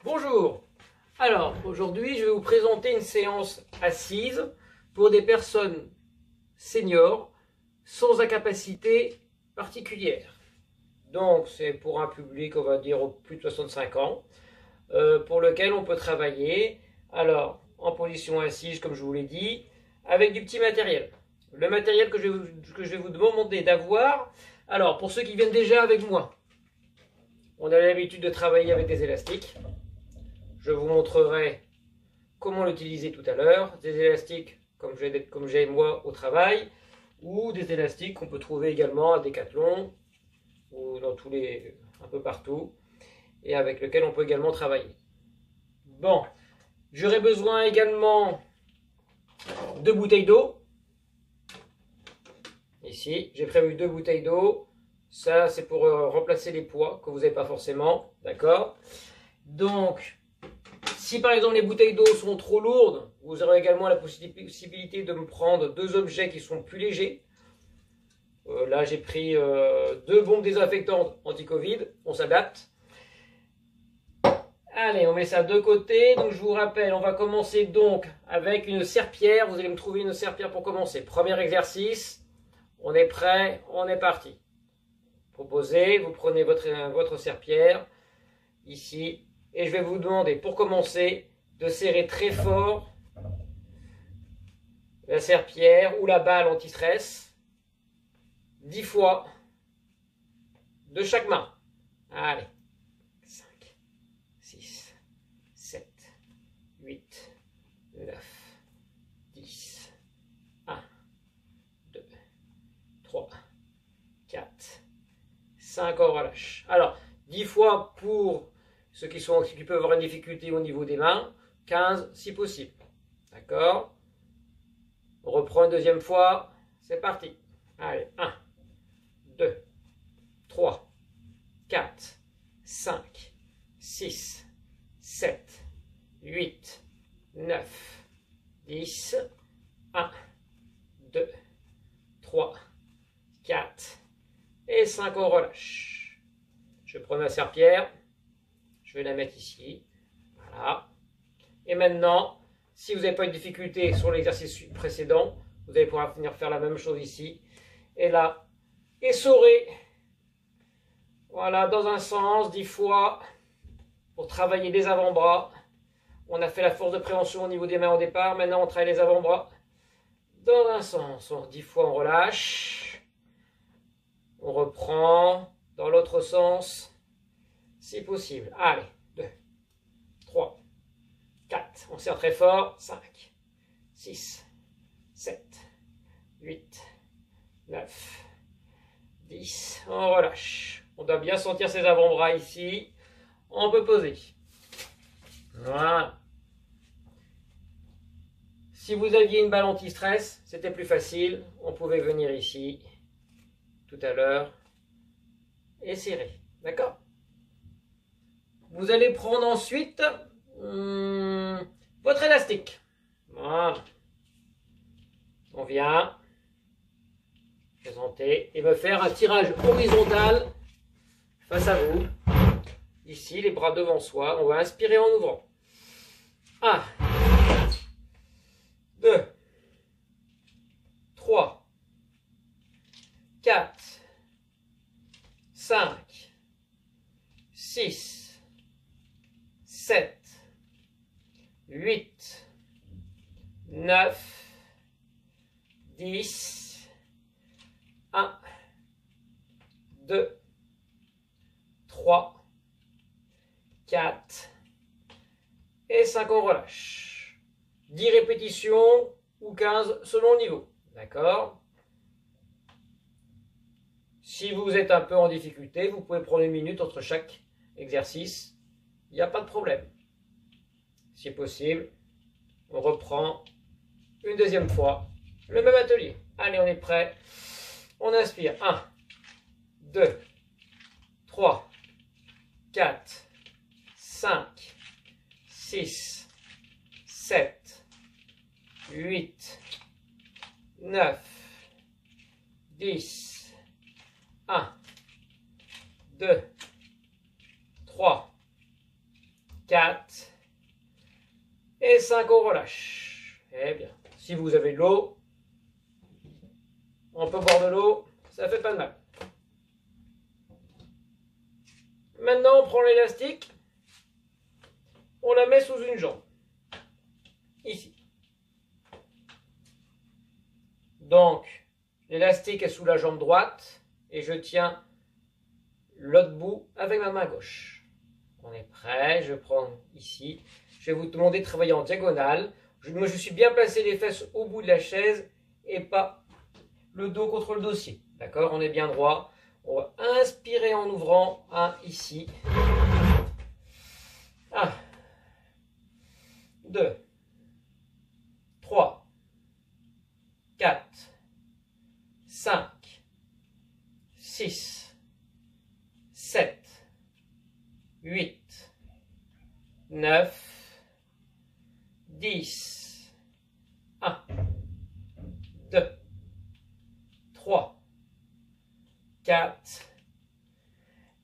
Bonjour. Alors, aujourd'hui, je vais vous présenter une séance assise pour des personnes seniors sans incapacité particulière. Donc, c'est pour un public, on va dire, au plus de 65 ans, pour lequel on peut travailler, alors, en position assise, comme je vous l'ai dit, avec du petit matériel. Le matériel que je vais vous demander d'avoir, alors, pour ceux qui viennent déjà avec moi, on a l'habitude de travailler avec des élastiques. Je vous montrerai comment l'utiliser tout à l'heure. Des élastiques comme j'ai moi au travail, ou des élastiques qu'on peut trouver également à Decathlon ou dans un peu partout, et avec lesquels on peut également travailler. Bon, j'aurai besoin également de bouteilles d'eau. Ici, j'ai prévu 2 bouteilles d'eau. Ça, c'est pour remplacer les poids que vous n'avez pas forcément, d'accord? Donc, si par exemple les bouteilles d'eau sont trop lourdes, vous aurez également la possibilité de me prendre 2 objets qui sont plus légers. Là, j'ai pris 2 bombes désinfectantes anti-Covid. On s'adapte. Allez, on met ça de côté. Donc, je vous rappelle, on va commencer donc avec une serpillière. Vous allez me trouver une serpillière pour commencer. Premier exercice. On est prêt, on est parti. Proposez, vous prenez votre serpillière ici. Et je vais vous demander, pour commencer, de serrer très fort la serpillière ou la balle anti-stress 10 fois de chaque main. Allez. 5, 6, 7, 8, 9, 10. 1, 2, 3, 4, 5, on relâche. Alors, 10 fois pour ceux qui peuvent avoir une difficulté au niveau des mains, 15 si possible. D'accord? On reprend une deuxième fois, c'est parti. Allez, 1, 2, 3, 4, 5, 6, 7, 8, 9, 10. 1, 2, 3, 4 et 5, on relâche. Je prends ma serpillière. Je vais la mettre ici. Voilà. Et maintenant, si vous n'avez pas eu de difficulté sur l'exercice précédent, vous allez pouvoir venir faire la même chose ici. Et là, essorer. Voilà, dans un sens, 10 fois, pour travailler les avant-bras. On a fait la force de préhension au niveau des mains au départ. Maintenant, on travaille les avant-bras. Dans un sens, 10 fois, on relâche. On reprend dans l'autre sens. Si possible. Allez, 2, 3, 4. On serre très fort. 5, 6, 7, 8, 9, 10. On relâche. On doit bien sentir ses avant-bras ici. On peut poser. Voilà. Si vous aviez une balle anti-stress, c'était plus facile. On pouvait venir ici, tout à l'heure, et serrer. D'accord ? Vous allez prendre ensuite votre élastique. Voilà. On vient présenter et me faire un tirage horizontal face à vous. Ici, les bras devant soi. On va inspirer en ouvrant. 1, 2, 3, 4, 5, 6, 7, 8, 9, 10, 1, 2, 3, 4 et 5, on relâche. 10 répétitions ou 15 selon le niveau. D'accord? Si vous êtes un peu en difficulté, vous pouvez prendre 1 minute entre chaque exercice. Il n'y a pas de problème. Si possible, on reprend une deuxième fois le même atelier. Allez, on est prêt. On inspire. 1, 2, 3, 4, 5, 6, 7, 8, 9, 10, 1, 2, 3, 4 et 5, on relâche. Eh bien, si vous avez de l'eau, on peut boire de l'eau, ça fait pas de mal. Maintenant, on prend l'élastique, on la met sous une jambe, ici. Donc, l'élastique est sous la jambe droite et je tiens l'autre bout avec ma main gauche. On est prêt, je prends ici. Je vais vous demander de travailler en diagonale. Moi, je suis bien placé les fesses au bout de la chaise et pas le dos contre le dossier. D'accord? On est bien droit. On va inspirer en ouvrant. Ici. 1, 2, 3, 4, 5, 6, 7, 8, 9, 10. 1, 2, 3, 4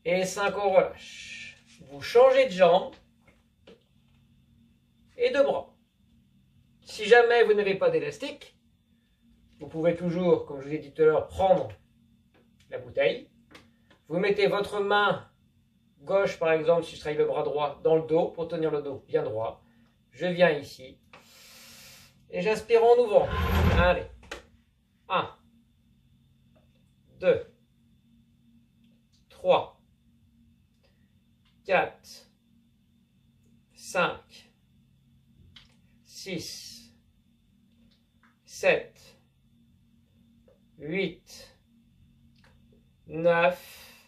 et 5, on relâche. Vous changez de jambe et de bras. Si jamais vous n'avez pas d'élastique, vous pouvez toujours, comme je vous ai dit tout à l'heure, prendre la bouteille. Vous mettez votre main gauche, par exemple, si je travaille le bras droit, dans le dos, pour tenir le dos bien droit. Je viens ici. Et j'inspire en ouvrant. Allez. 1, 2, 3, 4, 5, 6, 7, 8, 9,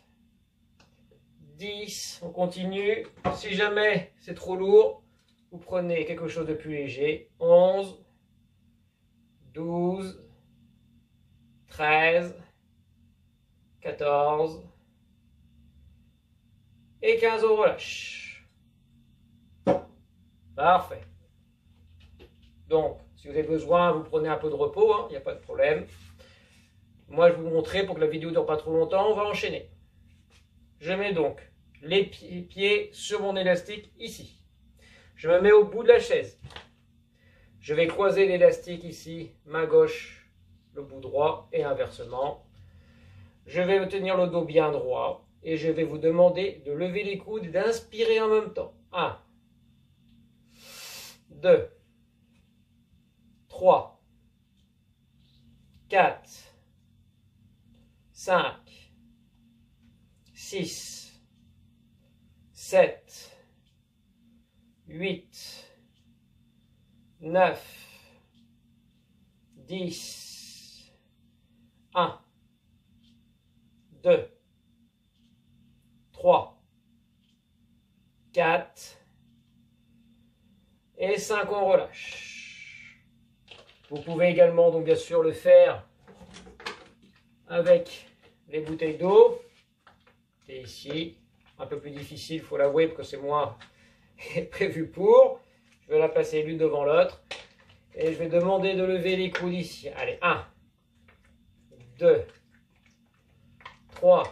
10. On continue. Si jamais c'est trop lourd, vous prenez quelque chose de plus léger. 11, 12, 13, 14 et 15, on relâche. Parfait. Donc, si vous avez besoin, vous prenez un peu de repos, il n'y a pas de problème. Moi, je vais vous montrer pour que la vidéo ne dure pas trop longtemps. On va enchaîner. Je mets donc les pieds sur mon élastique ici. Je me mets au bout de la chaise. Je vais croiser l'élastique ici, main gauche, le bout droit et inversement. Je vais tenir le dos bien droit et je vais vous demander de lever les coudes et d'inspirer en même temps. 1, 2, 3, 4, 5, 6, 7, 8, 9, 10, 1, 2, 3, 4 et 5, on relâche. Vous pouvez également, donc bien sûr, le faire avec les bouteilles d'eau. Et ici, un peu plus difficile, il faut l'avouer, parce que c'est moi prévu pour. Je vais la placer l'une devant l'autre. Et je vais demander de lever les coudes ici. Allez, 1, 2, 3,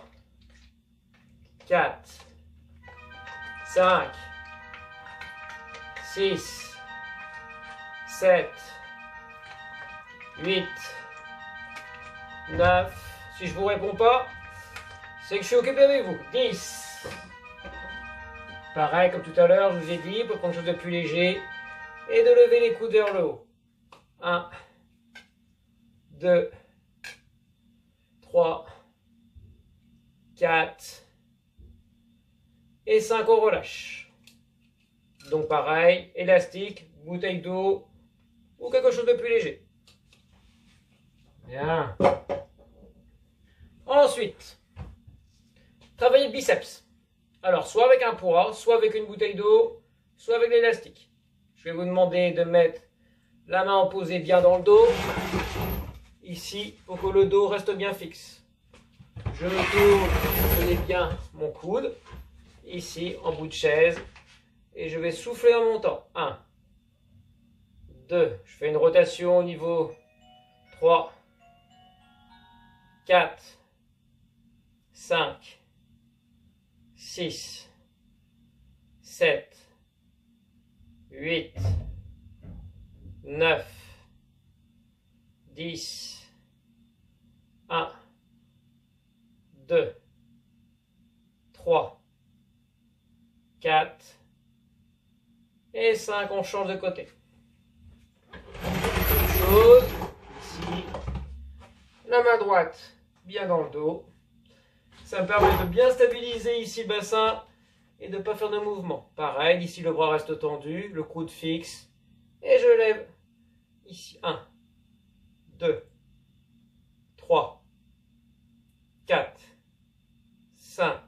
4, 5, 6, 7, 8, 9. Si je ne vous réponds pas, c'est que je suis occupé avec vous. 10. Pareil, comme tout à l'heure, je vous ai dit, pour prendre quelque chose de plus léger et de lever les coudes vers le haut. 1, 2, 3, 4 et 5, on relâche. Donc pareil, élastique, bouteille d'eau ou quelque chose de plus léger. Bien. Ensuite, travaillez le biceps. Alors, soit avec un poids, soit avec une bouteille d'eau, soit avec l'élastique. Je vais vous demander de mettre la main posée bien dans le dos, ici, pour que le dos reste bien fixe. Je me tourne, je mets bien mon coude, ici, en bout de chaise, et je vais souffler en montant. 1, 2, je fais une rotation au niveau 3, 4, 5, 6, 7, 8, 9, 10, 1, 2, 3, 4 et 5. On change de côté. Même chose, ici, la main droite bien dans le dos. Ça me permet de bien stabiliser ici le bassin et de ne pas faire de mouvement. Pareil, ici le bras reste tendu, le coude fixe. Et je lève ici. 1, 2, 3, 4, 5,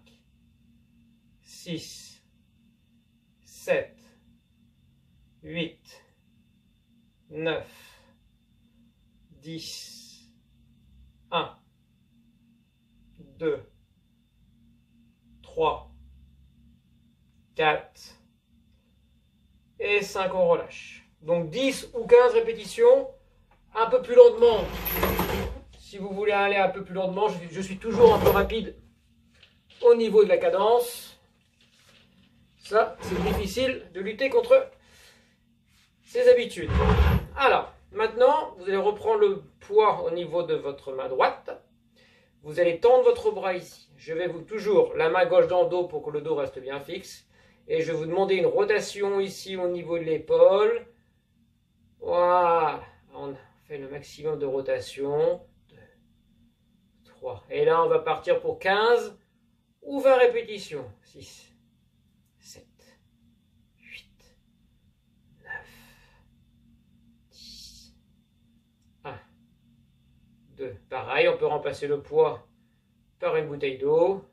6, 7, 8, 9, 10, 1, 2, 3, 4 et 5, on relâche. Donc 10 ou 15 répétitions, un peu plus lentement. Si vous voulez aller un peu plus lentement, je suis toujours un peu rapide au niveau de la cadence. Ça, c'est difficile de lutter contre ces habitudes. Alors, maintenant, vous allez reprendre le poids au niveau de votre main droite. Vous allez tendre votre bras ici. Je vais vous toujours la main gauche dans le dos pour que le dos reste bien fixe. Et je vais vous demander une rotation ici au niveau de l'épaule. Voilà. On fait le maximum de rotation. 2, 3. Et là, on va partir pour 15 ou 20 répétitions. 6, 7, 8, 9, 10. 1, 2. Pareil, on peut remplacer le poids par une bouteille d'eau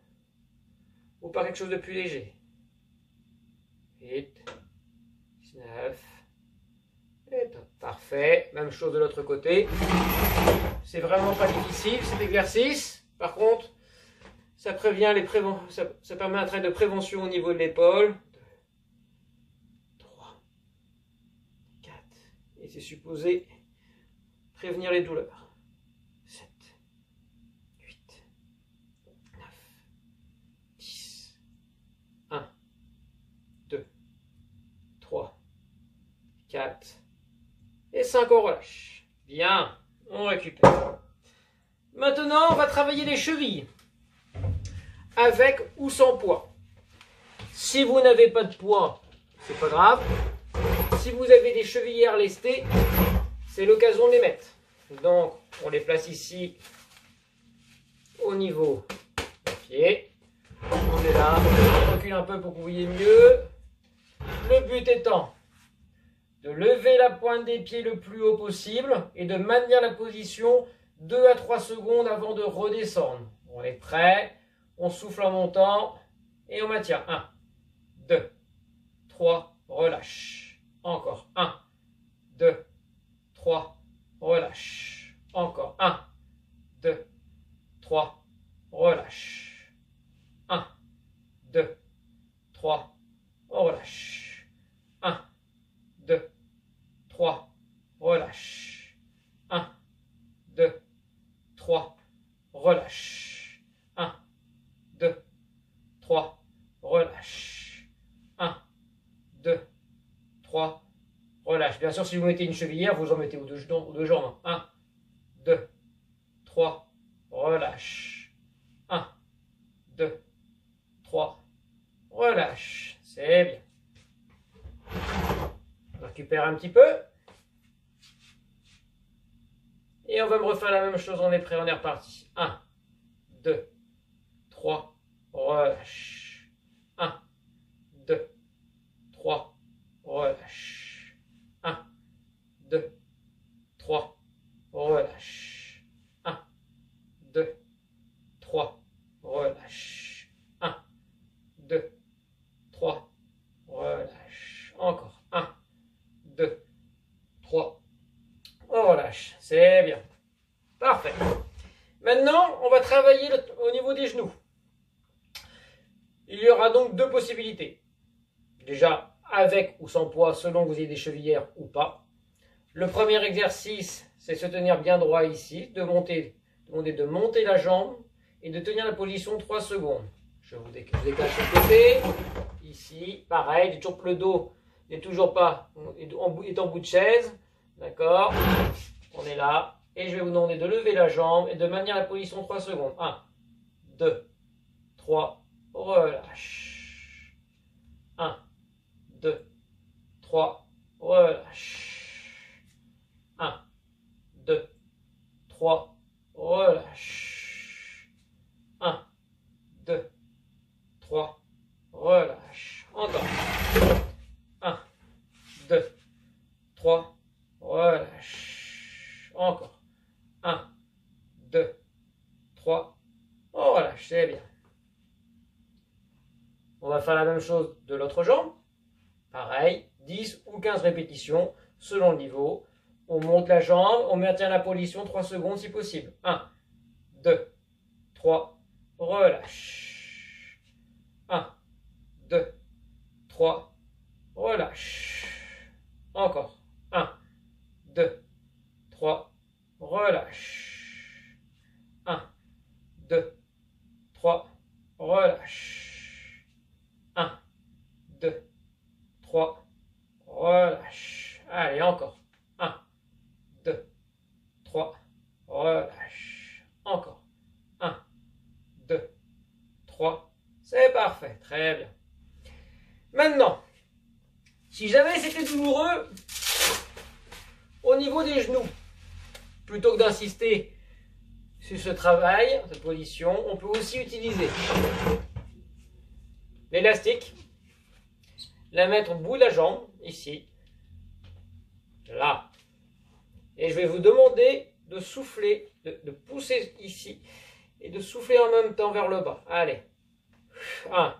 ou par quelque chose de plus léger. 8, 19, et top. Parfait. Même chose de l'autre côté. C'est vraiment pas difficile cet exercice. Par contre, ça prévient ça permet un trait de prévention au niveau de l'épaule. 2, 3, 4. Et c'est supposé prévenir les douleurs. 7, 8, 9, 10. 1, 2, 3, 4 et 5, on relâche. Bien, on récupère. Maintenant, on va travailler les chevilles. Avec ou sans poids. Si vous n'avez pas de poids, c'est pas grave. Si vous avez des chevillères lestées, c'est l'occasion de les mettre. Donc, on les place ici au niveau des pieds. On est là, on recule un peu pour que vous voyez mieux. Le but étant de lever la pointe des pieds le plus haut possible et de maintenir la position 2 à 3 secondes avant de redescendre. On est prêt, on souffle en montant et on maintient. 1, 2, 3, relâche. Encore. 1, 2, 3, relâche. Encore. 1, 2, 3, relâche. 1, 2, 3, on relâche. 1, 2, 3, relâche. 1, 2, 3, relâche. 1, 2, 3, relâche. 1, 2, 3, relâche. Bien sûr, si vous mettez une chevillère, vous en mettez aux deux jambes. 1, 2, 3, relâche. 1, 2, 3, relâche. C'est bien. On récupère un petit peu. Et on va me refaire la même chose, on est prêt, on est reparti. 1, 2, 3, relâche. 1, 2, 3, relâche. 1, 2, 3, relâche. 1, 2, 3, relâche. 1, 2, 3, relâche. Encore. 1, 2, 3, on relâche. C'est bien. Parfait. Maintenant, on va travailler au niveau des genoux. Il y aura donc deux possibilités. Déjà, avec ou sans poids, selon que vous ayez des chevillères ou pas. Le premier exercice, c'est se tenir bien droit ici, de monter la jambe et de tenir la position 3 secondes. Je vous décale sur le côté. Ici, pareil, j'ai toujours le dos n'est toujours pas, est en bout de chaise. D'accord? On est là. Et je vais vous demander de lever la jambe et de maintenir la position 3 secondes. 1, 2, 3, relâche. 1, 2, 3, relâche. 1, 2, 3, relâche. 1, 2, 3, relâche. Encore. 1, 2, 3, relâche. Encore. 1, 2, 3, relâche. C'est bien. On va faire la même chose de l'autre jambe. Pareil, 10 ou 15 répétitions selon le niveau. On monte la jambe, on maintient la position 3 secondes si possible. 1, 2, 3, relâche. 1, 2, 3, relâche. Encore. 1, 2, 3, relâche. 1, 2, 3, relâche. 1, 2, 3, relâche. Allez, encore. 1, 2, 3, relâche. Encore. 1, 2, 3. C'est parfait. Très bien. Maintenant, si jamais c'était douloureux au niveau des genoux, plutôt que d'insister sur ce travail, cette position, on peut aussi utiliser l'élastique, la mettre au bout de la jambe, ici, là. Et je vais vous demander de souffler, de pousser ici, et de souffler en même temps vers le bas. Allez. 1,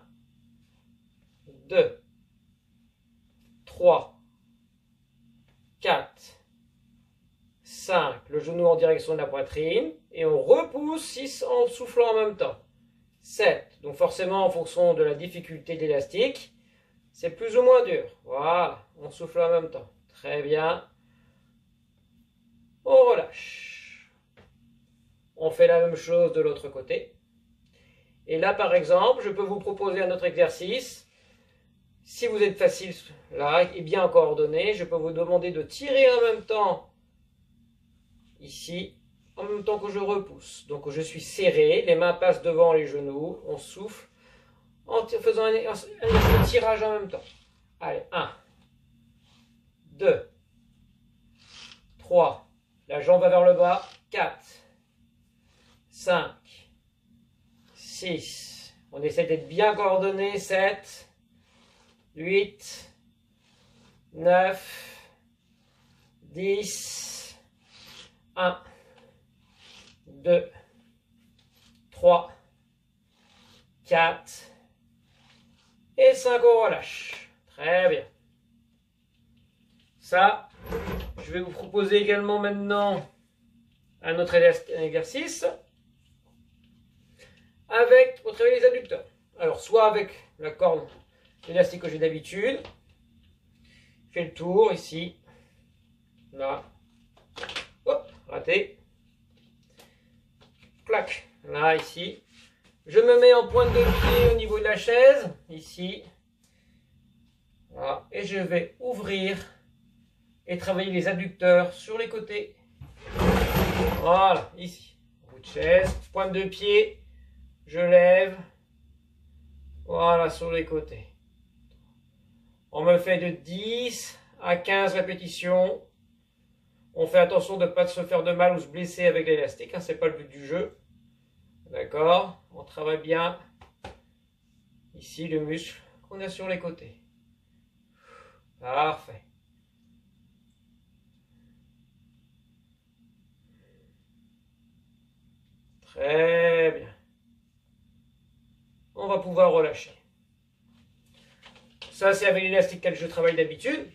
2, 3, 4, 5, le genou en direction de la poitrine, et on repousse 6 en soufflant en même temps. 7, donc forcément en fonction de la difficulté de l'élastique, c'est plus ou moins dur. Voilà, on souffle en même temps. Très bien. On relâche. On fait la même chose de l'autre côté. Et là, par exemple, je peux vous proposer un autre exercice. Si vous êtes facile là et bien coordonné, je peux vous demander de tirer en même temps ici, en même temps que je repousse. Donc je suis serré, les mains passent devant les genoux, on souffle en faisant un tirage en même temps. Allez, 1, 2, 3, la jambe va vers le bas, 4, 5, 6, on essaie d'être bien coordonné, 7, 8, 9, 10, 1, 2, 3, 4 et 5, on relâche. Très bien. Ça, je vais vous proposer également maintenant un autre exercice avec, pour travailler les adducteurs. Alors, soit avec la corde élastique que j'ai d'habitude, je fais le tour ici, là, hop, raté, clac, là, ici. Je me mets en pointe de pied au niveau de la chaise, ici, voilà, et je vais ouvrir et travailler les adducteurs sur les côtés. Voilà, ici, bout de chaise, pointe de pied, je lève, voilà, sur les côtés. On me fait de 10 à 15 répétitions. On fait attention de ne pas se faire de mal ou se blesser avec l'élastique, hein, c'est pas le but du jeu. D'accord? On travaille bien ici le muscle qu'on a sur les côtés. Parfait. Très bien. On va pouvoir relâcher. Ça, c'est avec l'élastique que je travaille d'habitude.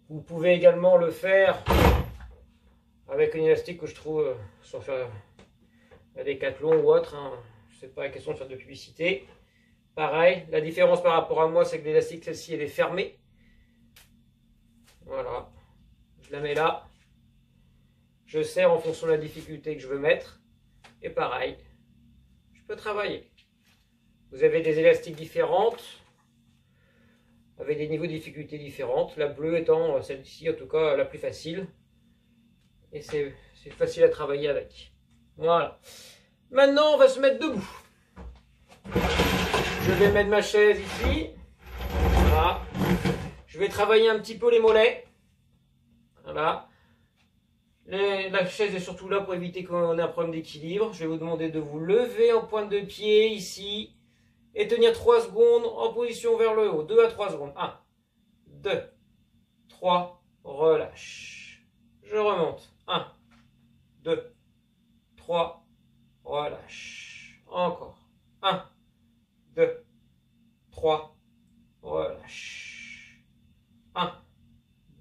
Vous pouvez également le faire avec une élastique que je trouve sans faire à Decathlon ou autre. Hein. Je sais pas la question de faire de publicité. Pareil, la différence par rapport à moi, c'est que l'élastique, celle-ci, elle est fermée. Voilà. Je la mets là. Je serre en fonction de la difficulté que je veux mettre. Et pareil, je peux travailler. Vous avez des élastiques différentes, avec des niveaux de difficulté différents. La bleue étant celle-ci, en tout cas, la plus facile. Et c'est facile à travailler avec. Voilà. Maintenant, on va se mettre debout. Je vais mettre ma chaise ici. Voilà. Je vais travailler un petit peu les mollets. Voilà. La chaise est surtout là pour éviter qu'on ait un problème d'équilibre. Je vais vous demander de vous lever en pointe de pied ici. Et tenir 3 secondes en position vers le haut. 2 à 3 secondes. 1, 2, 3, relâche. Je remonte. 1, 2, 3, relâche. Encore. 1, 2, 3, relâche. 1,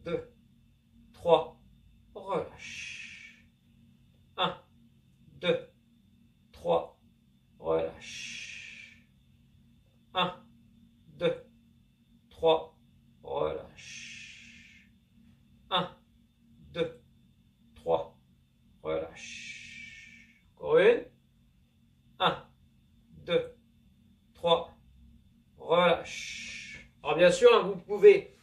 2, 3, relâche. 1, 2, 3, relâche. 1, 2, 3, relâche. 1, 2, 3, relâche. Encore une. 1, 2, 3, relâche. Alors bien sûr, hein, vous pouvez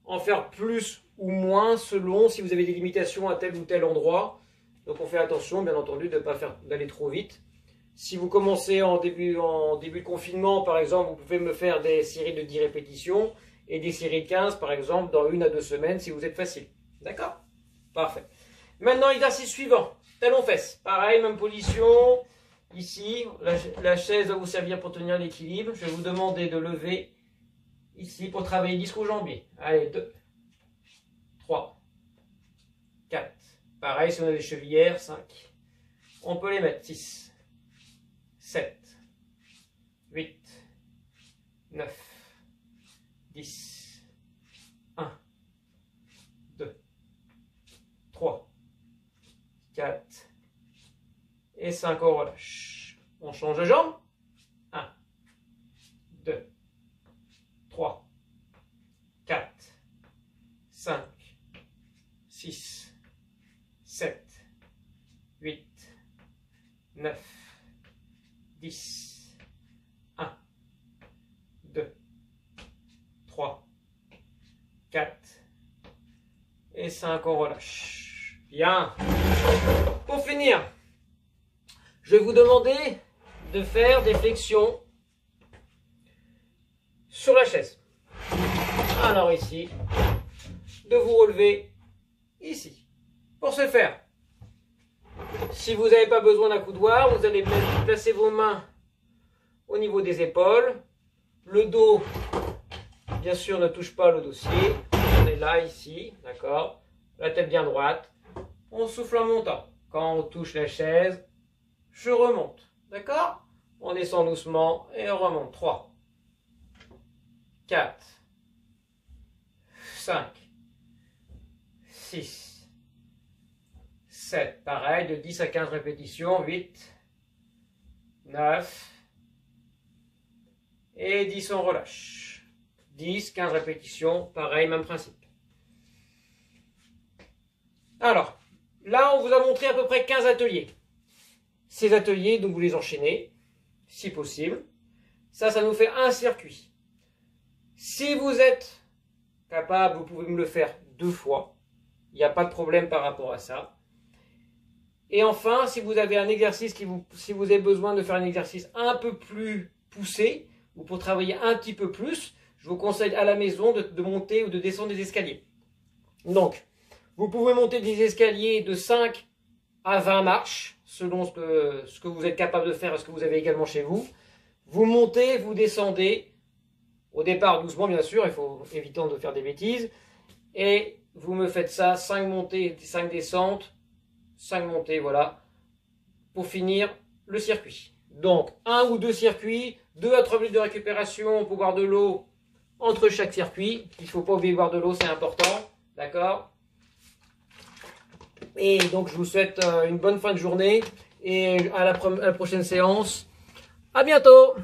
en faire plus ou moins selon si vous avez des limitations à tel ou tel endroit. Donc on fait attention, bien entendu, de ne pas d'aller trop vite. Si vous commencez en début de confinement, par exemple, vous pouvez me faire des séries de 10 répétitions et des séries de 15, par exemple, dans 1 à 2 semaines si vous êtes facile. D'accord? Parfait. Maintenant, exercice suivant. Talons-fesses. Pareil, même position. Ici, la chaise va vous servir pour tenir l'équilibre. Je vais vous demander de lever ici pour travailler disque au jambier. Allez, 2, 3, 4. Pareil, si on a des chevillères, 5. On peut les mettre. 6. 7, 8, 9, 10, 1, 2, 3, 4 et 5, on relâche. On change de jambe. 1, 2, 3, 4, 5, 6, 7, 8, 9, 10, 1, 2, 3, 4 et 5, on relâche. Bien. Pour finir, je vais vous demander de faire des flexions sur la chaise. Alors ici, de vous relever ici. Pour ce faire, si vous n'avez pas besoin d'un coudoir, vous allez placer vos mains au niveau des épaules. Le dos, bien sûr, ne touche pas le dossier. On est là, ici, d'accord? La tête bien droite. On souffle en montant. Quand on touche la chaise, je remonte. D'accord? On descend doucement et on remonte. 3, 4, 5, 6, 7, pareil, de 10 à 15 répétitions, 8, 9, et 10, on relâche. 10, 15 répétitions, pareil, même principe. Alors, là, on vous a montré à peu près 15 ateliers. Ces ateliers, donc vous les enchaînez, si possible. Ça nous fait un circuit. Si vous êtes capable, vous pouvez me le faire 2 fois. Il n'y a pas de problème par rapport à ça. Et enfin, si vous avez un exercice si vous avez besoin de faire un exercice un peu plus poussé, ou pour travailler un petit peu plus, je vous conseille à la maison de monter ou de descendre des escaliers. Donc, vous pouvez monter des escaliers de 5 à 20 marches, selon ce que vous êtes capable de faire et ce que vous avez également chez vous. Vous montez, vous descendez, au départ doucement bien sûr, il faut éviter de faire des bêtises, et vous me faites ça, 5 montées, 5 descentes, 5 montées, voilà, pour finir le circuit. Donc, 1 ou 2 circuits, 2 à 3 minutes de récupération pour boire de l'eau entre chaque circuit. Il ne faut pas oublier de boire de l'eau, c'est important, d'accord? Et donc, je vous souhaite une bonne fin de journée et à la prochaine séance. À bientôt!